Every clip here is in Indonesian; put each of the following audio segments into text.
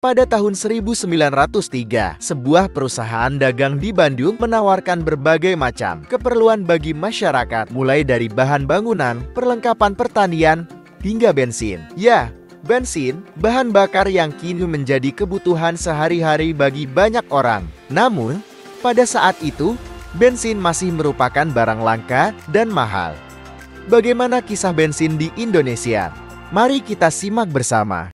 Pada tahun 1903, sebuah perusahaan dagang di Bandung menawarkan berbagai macam keperluan bagi masyarakat, mulai dari bahan bangunan, perlengkapan pertanian, hingga bensin. Ya, bensin, bahan bakar yang kini menjadi kebutuhan sehari-hari bagi banyak orang. Namun, pada saat itu, bensin masih merupakan barang langka dan mahal. Bagaimana kisah bensin di Indonesia? Mari kita simak bersama.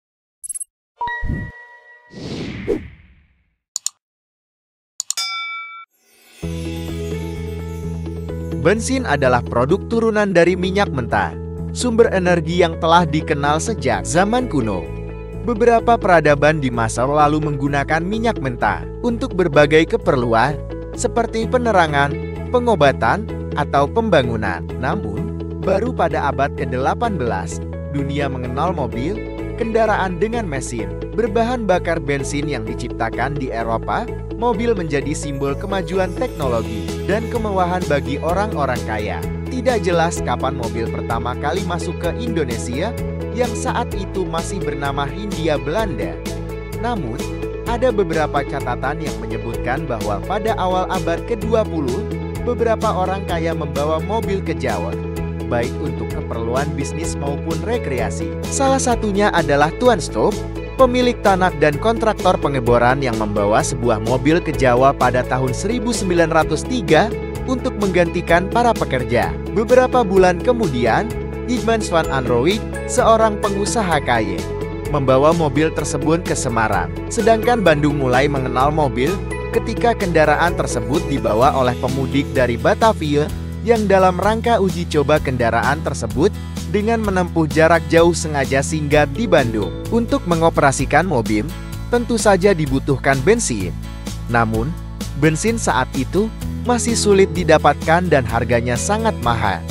Bensin adalah produk turunan dari minyak mentah, sumber energi yang telah dikenal sejak zaman kuno. Beberapa peradaban di masa lalu menggunakan minyak mentah untuk berbagai keperluan, seperti penerangan, pengobatan, atau pembangunan. Namun, baru pada abad ke-18, dunia mengenal mobil, kendaraan dengan mesin berbahan bakar bensin yang diciptakan di Eropa. Mobil menjadi simbol kemajuan teknologi dan kemewahan bagi orang-orang kaya. Tidak jelas kapan mobil pertama kali masuk ke Indonesia, yang saat itu masih bernama Hindia Belanda. Namun, ada beberapa catatan yang menyebutkan bahwa pada awal abad ke-20, beberapa orang kaya membawa mobil ke Jawa, baik untuk keperluan bisnis maupun rekreasi. Salah satunya adalah Tuan Stop, pemilik tanah dan kontraktor pengeboran yang membawa sebuah mobil ke Jawa pada tahun 1903 untuk menggantikan para pekerja. Beberapa bulan kemudian, Hidman Swan Anroid, seorang pengusaha kaya, membawa mobil tersebut ke Semarang. Sedangkan Bandung mulai mengenal mobil ketika kendaraan tersebut dibawa oleh pemudik dari Batavia yang dalam rangka uji coba kendaraan tersebut dengan menempuh jarak jauh sengaja singgah di Bandung. Untuk mengoperasikan mobil, tentu saja dibutuhkan bensin. Namun, bensin saat itu masih sulit didapatkan dan harganya sangat mahal.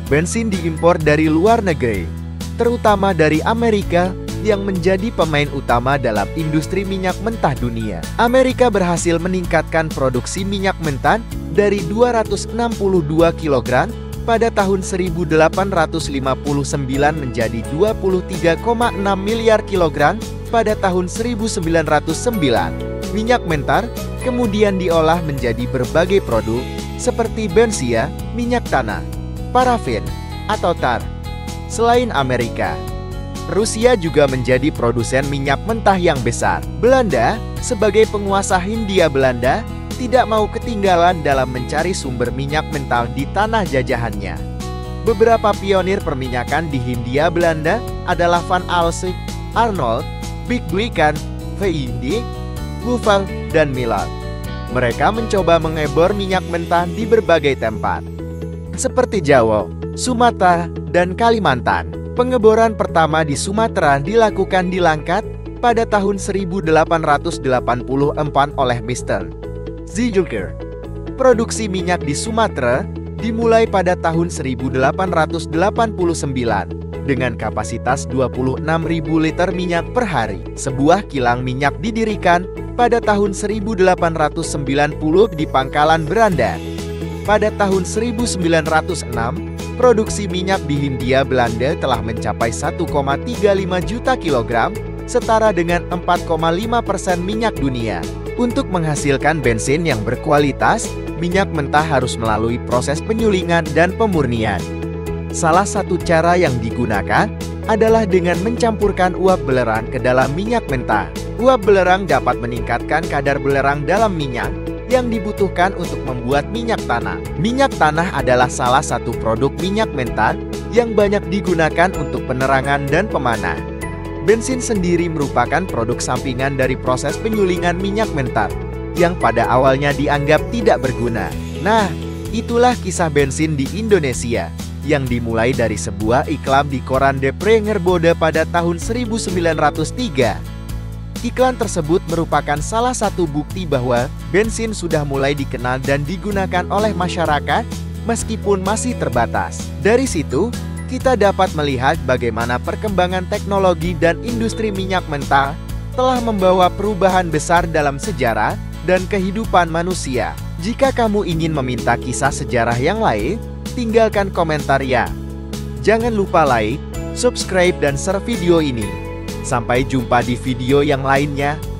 Bensin diimpor dari luar negeri, terutama dari Amerika yang menjadi pemain utama dalam industri minyak mentah dunia. Amerika berhasil meningkatkan produksi minyak mentah dari 262 kg pada tahun 1859 menjadi 23,6 miliar kilogram pada tahun 1909. Minyak mentah kemudian diolah menjadi berbagai produk seperti bensia, minyak tanah, parafin, atau tar. Selain Amerika, Rusia juga menjadi produsen minyak mentah yang besar. Belanda, sebagai penguasa Hindia Belanda, tidak mau ketinggalan dalam mencari sumber minyak mentah di tanah jajahannya. Beberapa pionir perminyakan di Hindia Belanda adalah Van Alsek, Arnold, Bigblican, V.I.D., Buffel, dan Miller. Mereka mencoba mengebor minyak mentah di berbagai tempat, seperti Jawa, Sumatera, dan Kalimantan. Pengeboran pertama di Sumatera dilakukan di Langkat pada tahun 1884 oleh Mr. Zijlker. Produksi minyak di Sumatera dimulai pada tahun 1889 dengan kapasitas 26.000 liter minyak per hari. Sebuah kilang minyak didirikan pada tahun 1890 di Pangkalan Beranda. Pada tahun 1906, produksi minyak di Hindia Belanda telah mencapai 1,35 juta kilogram, setara dengan 4,5% minyak dunia. Untuk menghasilkan bensin yang berkualitas, minyak mentah harus melalui proses penyulingan dan pemurnian. Salah satu cara yang digunakan adalah dengan mencampurkan uap belerang ke dalam minyak mentah. Uap belerang dapat meningkatkan kadar belerang dalam minyak yang dibutuhkan untuk membuat minyak tanah. Minyak tanah adalah salah satu produk minyak mentah yang banyak digunakan untuk penerangan dan pemanah. Bensin sendiri merupakan produk sampingan dari proses penyulingan minyak mentah yang pada awalnya dianggap tidak berguna. Nah, itulah kisah bensin di Indonesia yang dimulai dari sebuah iklan di koran De Prengerbode pada tahun 1903. Iklan tersebut merupakan salah satu bukti bahwa bensin sudah mulai dikenal dan digunakan oleh masyarakat meskipun masih terbatas. Dari situ, kita dapat melihat bagaimana perkembangan teknologi dan industri minyak mentah telah membawa perubahan besar dalam sejarah dan kehidupan manusia. Jika kamu ingin meminta kisah sejarah yang lain, tinggalkan komentar ya. Jangan lupa like, subscribe, dan share video ini. Sampai jumpa di video yang lainnya.